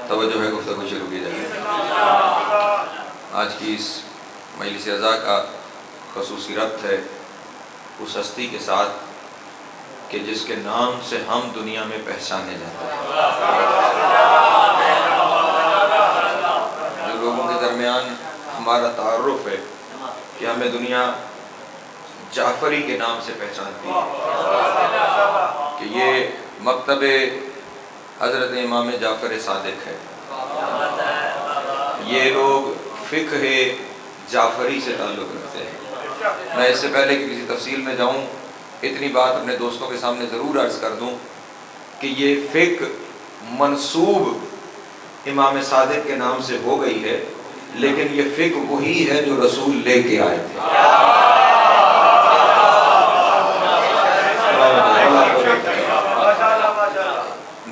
توجہ ہے، گفتگو شروع کی جائے۔ آج کی اس مجلس عزا کا خصوصی ربط ہے اس ہستی کے ساتھ کہ جس کے نام سے ہم دنیا میں پہچانے جاتے ہیں۔ جو لوگوں کے درمیان ہمارا تعارف ہے کہ ہمیں دنیا جعفری کے نام سے پہچانتی ہے کہ یہ مکتب حضرت امام جعفر صادق ہے، یہ لوگ فقہ جعفری سے تعلق رکھتے ہیں۔ میں اس سے پہلے کہ کسی تفصیل میں جاؤں اتنی بات اپنے دوستوں کے سامنے ضرور عرض کر دوں کہ یہ فقہ منسوب امام صادق کے نام سے ہو گئی ہے، لیکن یہ فقہ وہی ہے جو رسول لے کے آئے تھے۔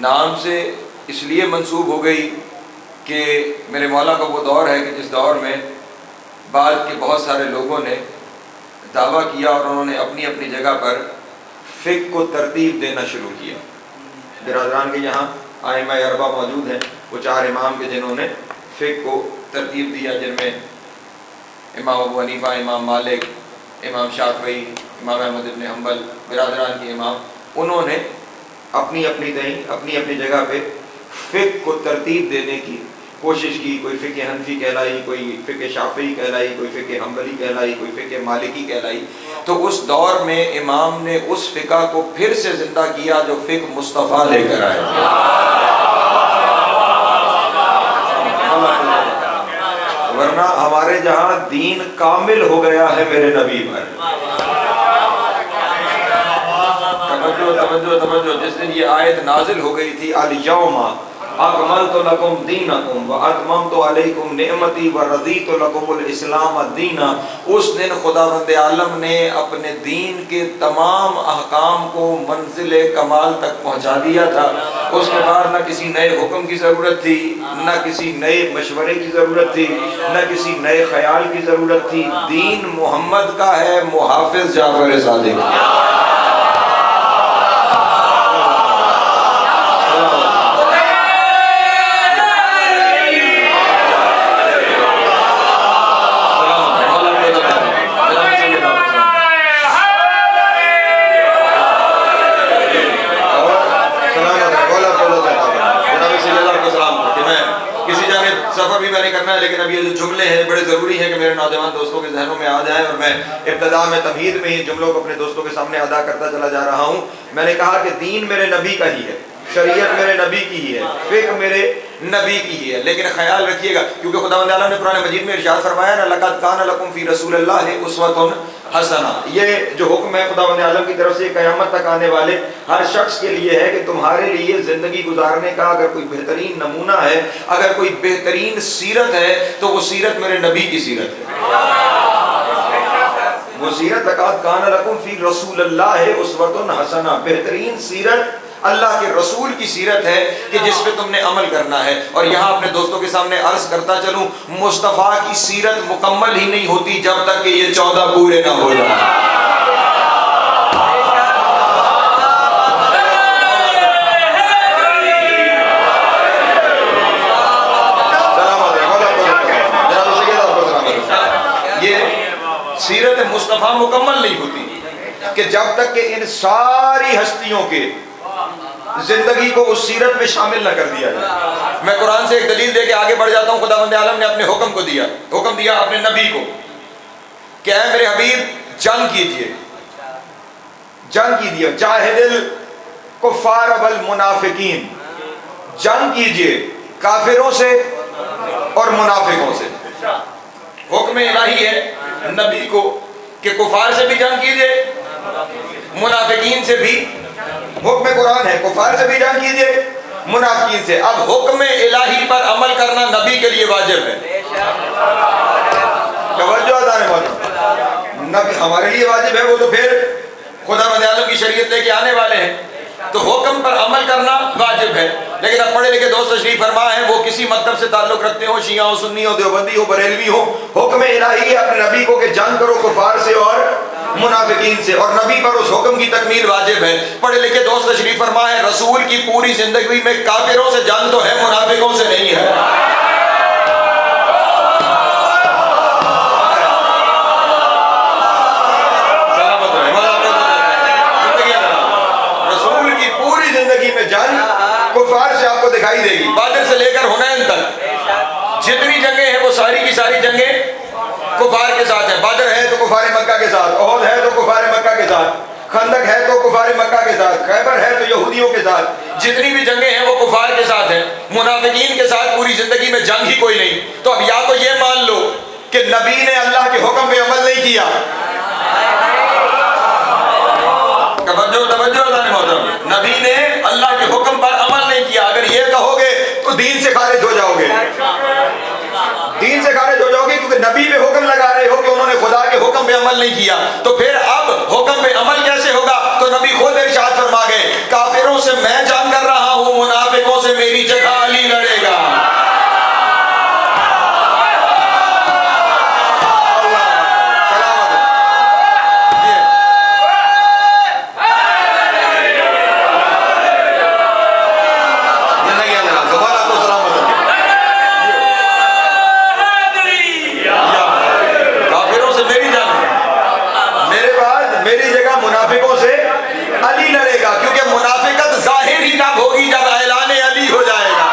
نام سے اس لیے منسوب ہو گئی کہ میرے مولا کا وہ دور ہے کہ جس دور میں بعد کے بہت سارے لوگوں نے دعویٰ کیا اور انہوں نے اپنی اپنی جگہ پر فقہ کو ترتیب دینا شروع کیا۔ برادران کے یہاں ائمہ اربعہ موجود ہیں، وہ 4 امام کے جنہوں نے فقہ کو ترتیب دیا، جن میں امام ابو حنیفہ، امام مالک، امام شافعی، امام احمد بن حنبل، برادران کے امام، انہوں نے اپنی اپنی جگہ پہ فقہ کو ترتیب دینے کی کوشش کی۔ کوئی فقہ حنفی کہلائی، کوئی فقہ شافعی کہلائی، کوئی فقہ حنبلی کہلائی، کوئی فقہ مالکی کہلائی۔ تو اس دور میں امام نے اس فقہ کو پھر سے زندہ کیا جو فقہ مصطفیٰ لے کر آئے تھے۔ ورنہ ہمارے جہاں دین کامل ہو گیا ہے میرے نبی پر۔ توجہ، جس دن یہ آیت نازل ہو گئی تھی الیوم اکملت لکم دینکم واتممت علیکم نعمتی ورضیت لکم الاسلام دینا، اس دن خداوند عالم نے اپنے دین کے تمام احکام کو منزل کمال تک پہنچا دیا تھا۔ اس کے بعد نہ کسی نئے حکم کی ضرورت تھی، نہ کسی نئے مشورے کی ضرورت تھی، نہ کسی نئے خیال کی ضرورت تھی۔ دین محمد کا ہے، محافظ جعفر صادق۔ سفر بھی میں نے کرنا ہے، لیکن اب یہ جو جملے ہیں بڑے ضروری ہیں کہ میرے نوجوان دوستوں کے ذہنوں میں آ جائیں، اور میں ابتدا میں تمہید میں ہی جملوں کو اپنے دوستوں کے سامنے ادا کرتا چلا جا رہا ہوں۔ میں نے کہا کہ دین میرے نبی کا ہی ہے، شریعت میرے نبی کی ہی ہے، فقہ میرے نبی کی ہی ہے، لیکن خیال رکھیے گا کیونکہ خداوند عالم نے قرآن مجید میں ارشاد فرمایا نا لقد کان لکم فی رسول اللہ اسوۃ حسنہ۔ یہ جو حکم ہے خداوند عالم کی طرف سے قیامت تک آنے والے ہر شخص کے لیے ہے کہ تمہارے لیے زندگی گزارنے کا اگر کوئی بہترین نمونہ ہے، اگر کوئی بہترین سیرت ہے تو وہ سیرت میرے نبی کی سیرت ہے۔ وہ سیرت لقد کان لکم فی رسول اللہ اسوۃ حسنہ، بہترین سیرت اللہ کے رسول کی سیرت ہے کہ جس پہ تم نے عمل کرنا ہے۔ اور یہاں اپنے دوستوں کے سامنے عرض کرتا چلوں، مصطفیٰ کی سیرت مکمل ہی نہیں ہوتی جب تک کہ یہ 14 پورے نہ ہو جائیں۔ یہ سیرت مصطفیٰ مکمل نہیں ہوتی کہ جب تک کہ ان ساری ہستیوں کے زندگی کو اس سیرت میں شامل نہ کر دیا جائے۔ میں قرآن سے ایک دلیل دے کے آگے بڑھ جاتا ہوں۔ خداوند عالم نے اپنے حکم دیا اپنے نبی کو کہ اے میرے حبیب جنگ کیجئے، جاہد الکفار والمنافقین، جنگ کیجئے کافروں سے اور منافقوں سے۔ حکم الہی ہے نبی کو کہ کفار سے بھی جنگ کیجئے، منافقین سے بھی۔ حکم قرآن ہے کفار سے بھی جنگ کیجئے، منافقین سے۔ اب حکم الہی پر عمل کرنا نبی کے لیے واجب ہے۔ توجہ نبی ہمارے لیے واجب ہے، وہ تو پھر خداوند عالم کی شریعت لے کے آنے والے ہیں، تو حکم پر عمل کرنا واجب ہے۔ لیکن اب پڑھے لکھے دوست تشریف فرما ہیں، وہ کسی مکتب سے تعلق رکھتے ہو، شیعہ ہو، سنی ہو، دیوبندی ہو، بریلوی ہو، حکم الہی ہے اپنے نبی کو کہ جنگ کرو کفار سے اور منافقین سے، اور نبی پر اس حکم کی تکمیل واجب ہے۔ پڑھے لکھے دوست تشریف فرما ہے، رسول کی پوری زندگی میں کافروں سے جنگ تو ہے، منافقوں سے نہیں ہے۔ رسول کی پوری زندگی میں جنگ کفار سے آپ کو دکھائی دے گی، بدر سے لے کر حنین تک جتنی جنگیں ہیں وہ ساری کی ساری جنگیں کفار کے ساتھ ہیں۔ بدر ہے تو کفار مکہ کے ساتھ، احد ہے تو کفار مکہ کے ساتھ، خندق ہے تو کفار مکہ کے ساتھ، خیبر ہے تو یہودیوں کے ساتھ، جتنی بھی جنگیں ہیں وہ کفار کے ساتھ ہیں۔ منافقین کے ساتھ پوری زندگی میں جنگ ہی کوئی نہیں۔ تو اب یا تو یہ مان لو کہ نبی نے اللہ کے حکم پہ عمل نہیں کیا، نبی نے اللہ کے حکم پر عمل نہیں کیا، اگر یہ کہو گے تو دین سے خارج ہو جاؤ گے، دین سے خارج ہو جاؤ گے، کیونکہ نبی پہ حکم لگا رہے ہو کہ انہوں نے خدا کے حکم پہ عمل نہیں کیا، تو پھر اب حکم پہ عمل کیسے ہوگا؟ تو نبی خود ارشاد فرما گئے، کافروں سے میں جنگ کر رہا ہوں، منافقوں سے میری جگہ علی لڑے گا۔ منافقوں سے علی لڑے گا، کیونکہ منافقت ظاہر ہی تب ہوگی جب اعلان علی ہو جائے گا۔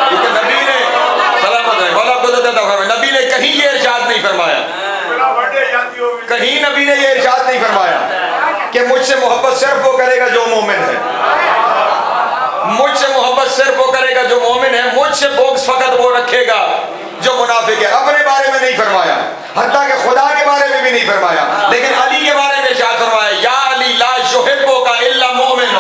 کیونکہ نبی نے کہیں یہ ارشاد نہیں فرمایا، کہیں نبی نے یہ ارشاد نہیں فرمایا کہ مجھ سے محبت صرف وہ کرے گا جو مومن ہے، مجھ سے محبت صرف وہ کرے گا جو مومن ہے، مجھ سے بغض فقط وہ رکھے گا جو منافق ہے۔ اپنے بارے میں نہیں فرمایا، حتیٰ کہ خدا کے بارے میں بھی نہیں فرمایا، لیکن علی کے بارے میں ارشاد فرمایا، یا علی لا یحبک الا مؤمن۔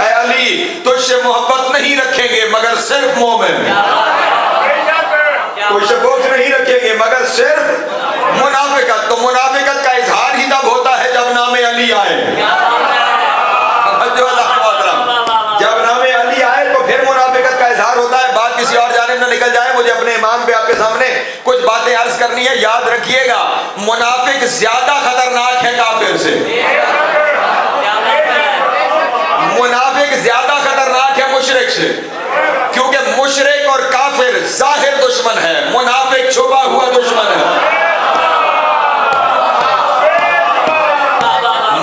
اے علی تجھ سے محبت نہیں رکھیں گے مگر صرف مومن، تجھ سے بغض نہیں رکھیں گے مگر صرف منافقت۔ تو منافقت کا اظہار ہی تب ہوتا ہے جب نام علی آئے، جب نام علی آئے تو پھر منافقت کا اظہار ہوتا ہے۔ بات کسی اور جانب نہ نکل جائے، مجھے اپنے امام پہ آپ کے سامنے کچھ باتیں عرض کرنی ہے۔ یاد رکھیے گا، منافق زیادہ خطرناک ہے کافر سے، منافق زیادہ خطرناک ہے مشرک سے، کیونکہ مشرک اور کافر ظاہر دشمن ہے، منافق چھپا ہوا دشمن ہے۔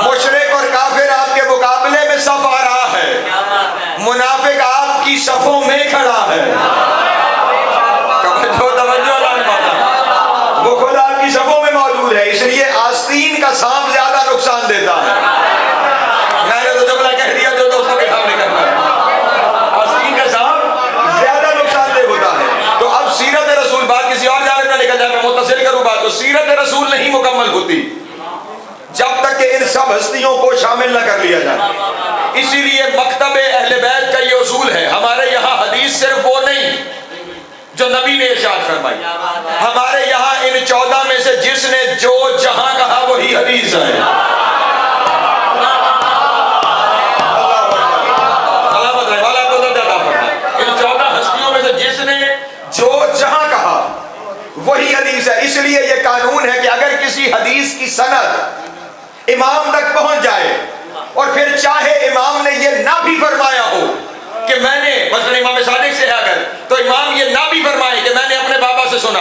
مشرک اور کافر آپ کے مقابلے میں صف آ رہا ہے، منافق آپ کی صفوں میں کھڑا ہے۔ وہ خود آپ کی صفوں میں موجود ہے، اس لیے آستین کا سانپ زیادہ نقصان دیتا ہے۔ میں نے تو جملہ کہہ دیا جو دوستوں کے سامنے کرنا ہے، آستین کا سانپ زیادہ نقصان دہ ہوتا ہے۔ تو اب سیرت رسول، بات کسی اور جانب نہ نکل جائے، میں متصل کروں بات، تو سیرت رسول نہیں مکمل ہوتی جب تک کہ ان سب ہستیوں کو شامل نہ کر لیا جائے۔ اسی لیے مکتب اہل بیت کا یہ اصول ہے، ہمارے یہاں حدیث صرف وہ نہیں جو نبی نے ارشاد فرمائی، ہمارے یہاں ان 14 میں سے جس نے جو جہاں کہا وہی حدیث ہے۔ ان 14 ہستیوں میں سے جس نے جو جہاں کہا وہی حدیث ہے۔ اس لیے یہ قانون ہے کہ اگر کسی حدیث کی سند امام تک پہنچ جائے اور پھر چاہے امام نے یہ نہ بھی فرمایا ہو کہ میں نے مثلا امام صادق سے ہے اگر، تو امام یہ نہ بھی فرمائے کہ میں نے اپنے بابا سے سنا،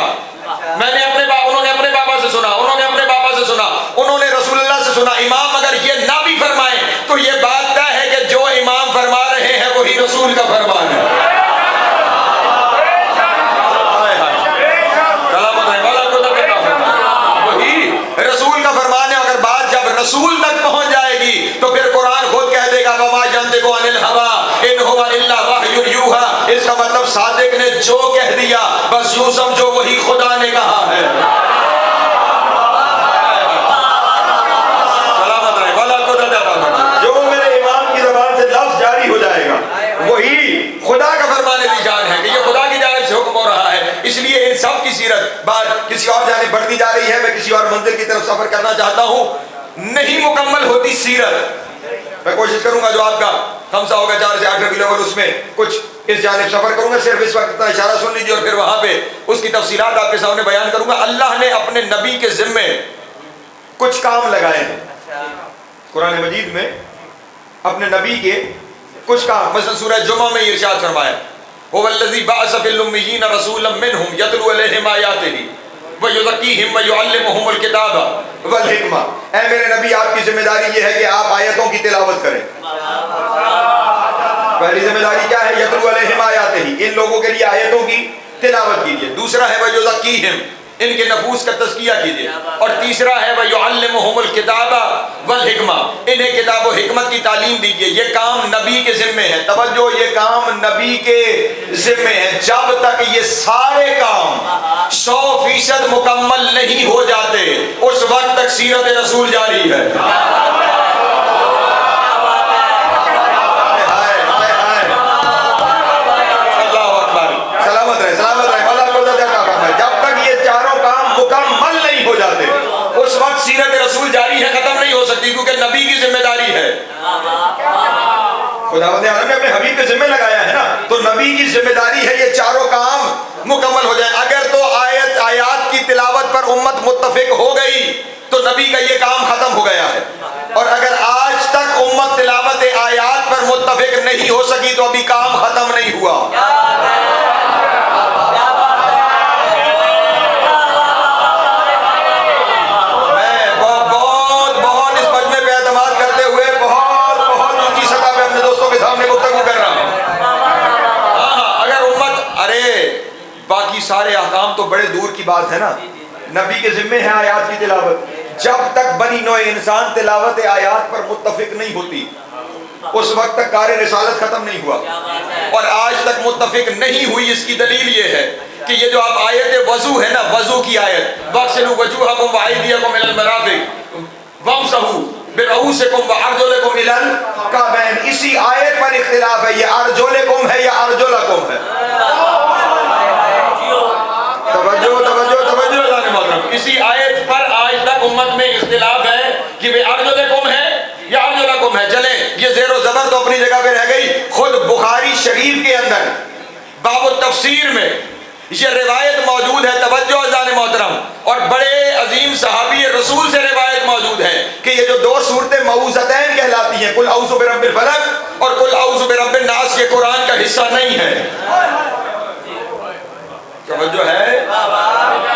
میں نے انہوں نے اپنے بابا سے سنا، انہوں نے اپنے بابا سے سنا، انہوں نے رسول اللہ سے سنا، امام اگر یہ نہ بھی فرمائے تو یہ بات طے ہے کہ جو امام فرما رہے ہیں وہی رسول کا فرمان ہے۔ وہی رسول کا فرمان ہے۔ اگر بات جب رسول تک پہنچ جائے گی تو پھر قرآن خود کہہ دے گا وما ينطق عن الهوى ان هو الا وحی یوحی، اس کا مطلب صادق نے جو کہہ دیا بس یوں سمجھو وہی خدا نے کہا ہے۔ بڑھتی جا رہی ہے، میں کسی اور منزل کی طرف سفر کرنا چاہتا ہوں، نہیں مکمل ہوتی سیرت۔ میں کوشش کروں گا جو آپ کا خمسہ ہوگا 4 سے 8 کلومیٹر، اس میں کچھ اس جانب سفر کروں گا، صرف اس وقت اتنا اشارہ سن لیجیے اور پھر وہاں پہ اس کی تفصیلات آپ کے سامنے بیان کروں گا۔ اللہ نے اپنے نبی کے ذمے کچھ کام لگائے ہیں قرآن مجید میں، اپنے نبی کے کچھ کام، مثلا سورہ جمعہ میں یہ ارشاد فرمایا هو الذی بعث فی الامیین رسولا منہم یتلو علیہم آیاتہ ویزکیہم ویعلمہم الکتاب والحکمہ۔ اے میرے نبی، آپ کی ذمہ داری یہ ہے کہ آپ آیتوں کی تلاوت کریں۔ پہلی ذمہ داری کیا ہے؟ یتلو علیہم آیاتہ، ان لوگوں کے لیے آیتوں کی تلاوت کیجیے۔ دوسرا ہے ویزکیہم، ان کے نفوس کا تزکیہ کیجیے۔ اور تیسرا ہے وَيُعَلِّمُهُمُ الْكِتَابَ وَالْحِکْمَةَ، انہیں کتاب و حکمت کی تعلیم دیجیے۔ یہ کام نبی کے ذمے ہے، توجہ، یہ کام نبی کے ذمے ہے۔ جب تک یہ سارے کام 100% مکمل نہیں ہو جاتے، اس وقت تک سیرت رسول جاری ہے۔ اس وقت سیرت رسول جاری ہے، ختم نہیں ہو سکتی، کیونکہ نبی کی ذمہ داری ہے۔ خداوند عالم نے اپنے حبیب کے ذمہ لگایا ہے نا، تو نبی کی ذمہ داری ہے یہ چاروں کام مکمل ہو جائیں۔ اگر تو آیات کی تلاوت پر امت متفق ہو گئی تو نبی کا یہ کام ختم ہو گیا ہے، اور اگر آج تک امت تلاوت آیات پر متفق نہیں ہو سکی تو ابھی کام ختم نہیں ہوا۔ باقی سارے احکام تو بڑے دور کی بات ہے نا، نبی کے ذمے ہے آیات کی تلاوت۔ جب تک بنی نوع انسان تلاوت آیات پر متفق نہیں ہوتی، اس وقت تک کار رسالت ختم نہیں ہوا، اور آج تک متفق نہیں ہوئی۔ اس کی دلیل یہ ہے کہ یہ جو آپ آیت وضو ہے نا، وضو کی آیت، وَاغْسِلُوا وُجُوهَكُمْ وَأَيْدِيَكُمْ إِلَى الْمَرَافِقِ وَامْسَحُوا بِرُؤُوسِكُمْ وَأَرْجُلَكُمْ إِلَى الْكَعْبَيْنِ۔ اسی آیت پر اختلاف ہے، یہ ارجلکم ہے یا ارجلکم ہے۔ اسی آیت پر آج تک امت میں اختلاف ہے کہ وہ ارجلکم ہے یا ارجلکم ہے۔ چلیں، یہ زیر و زبر تو اپنی جگہ پہ رہ گئی۔ خود بخاری شریف کے اندر باب التفسیر میں یہ روایت موجود ہے، توجہ اذان محترم، اور بڑے عظیم صحابی رسول سے روایت موجود ہے کہ یہ جو دو صورتیں موعوذتین کہلاتی ہیں، قل اعوذ برب الفلق اور قل اعوذ برب الناس، یہ قرآن کا حصہ نہیں ہے۔ توجہ ہے؟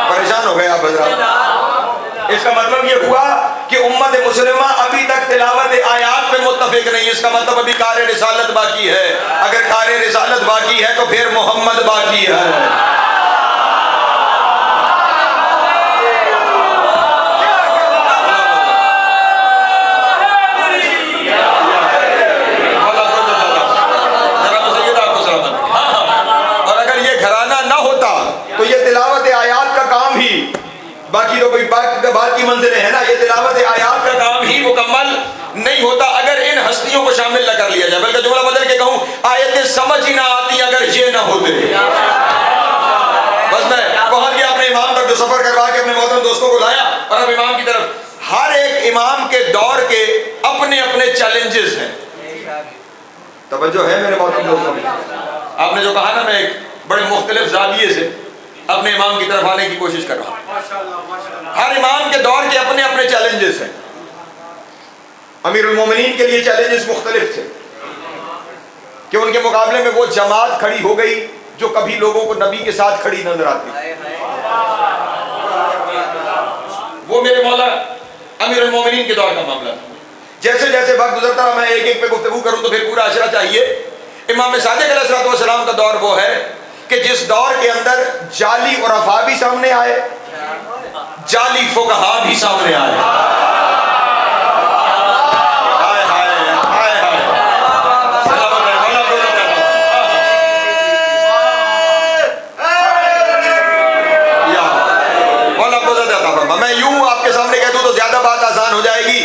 پریشان ہو گئے آپ حضرات؟ اس کا مطلب یہ ہوا کہ امت مسلمہ ابھی تک تلاوت آیات پہ متفق نہیں، اس کا مطلب ابھی کار رسالت باقی ہے۔ اگر کار رسالت باقی ہے تو پھر محمد باقی ہے۔ تو یہ تلاوت آیات کا کام ہی، باقی تو بات کی منزلیں ہیں نا، یہ تلاوت آیات کا کام ہی مکمل نہیں ہوتا اگر ان ہستیوں کو شامل نہ کر لیا جائے۔ بلکہ جملہ بدل کے کہوں، آیتیں سمجھ ہی نہ آتی اگر یہ نہ ہوتے۔ بس میں پہنچ گیا اپنے امام تک، جو سفر کروا کے اپنے محترم دوستوں کو لایا، اور اب امام کی طرف۔ ہر ایک امام کے دور کے اپنے اپنے چیلنجز ہیں۔ توجہ ہے میرے محترم دوستوں؟ آپ نے جو کہا نا، میں ایک بڑے مختلف زاویے سے اپنے امام کی طرف آنے کی کوشش کر رہا ہوں۔ ہر امام کے دور کے اپنے اپنے چیلنجز ہیں۔ امیر المومنین کے لیے چیلنجز مختلف تھے کہ ان کے مقابلے میں وہ جماعت کھڑی ہو گئی جو کبھی لوگوں کو نبی کے ساتھ کھڑی نظر آتی۔ وہ میرے مولا امیر المومنین کے دور کا معاملہ تھا۔ جیسے جیسے وقت گزرتا میں ایک ایک پہ گفتگو کروں تو پھر پورا اشرہ چاہیے۔ امام صادق علیہ السلام کا دور وہ ہے کہ جس دور کے اندر جعلی عرفاء بھی سامنے آئے، جعلی فقہا بھی سامنے آئے۔ میں یوں آپ کے سامنے کہہ دوں تو زیادہ بات آسان ہو جائے گی۔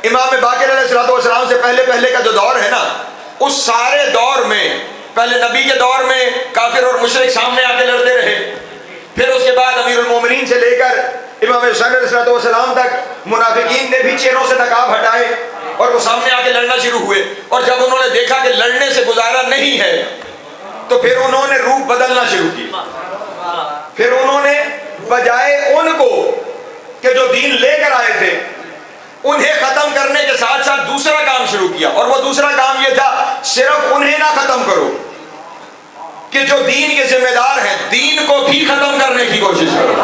امام باقر علیہ السلام سے پہلے کا جو دور ہے نا، اس سارے دور میں، پہلے نبی کے دور میں کافر اور مشرک سامنے آ کے لڑتے رہے، پھر اس کے بعد امیر المومنین سے لے کر امام حسین علیہ السلام تک منافقین نے بھی چہروں سے نقاب ہٹائے اور وہ سامنے آ کے لڑنا شروع ہوئے. اور جب انہوں نے دیکھا کہ لڑنے سے گزارا نہیں ہے تو پھر انہوں نے روپ بدلنا شروع کی. پھر انہوں نے بجائے ان کو کہ جو دین لے کر آئے تھے انہیں ختم کرنے کے ساتھ ساتھ دوسرا کام شروع کیا. اور وہ دوسرا کام یہ تھا صرف انہیں نہ ختم کرو کہ جو دین کے ذمہ دار ہیں دین کو بھی ختم کرنے کی کوشش کرو.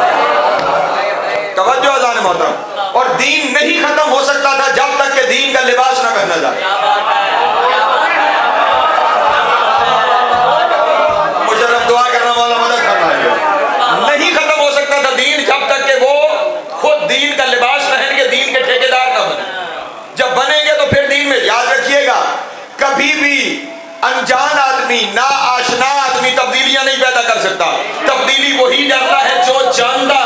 توجہ اذان محترم. اور دین نہیں ختم ہو سکتا تھا جب تک کہ دین کا لباس نہ پہنا جائے. مشرف دعا کرنا والا مدد فرمائے. نہیں ختم ہو سکتا تھا دین جب تک کہ وہ خود دین کا لباس پہن کے دین کے ٹھیکیدار نہ بنے. جب بنیں گے تو پھر دین میں یاد رکھیے گا کبھی بھی انجان آدمی نا آشنا آدمی تبدیلیاں نہیں پیدا کر سکتا. تبدیلی وہی ڈرتا ہے جو جانتا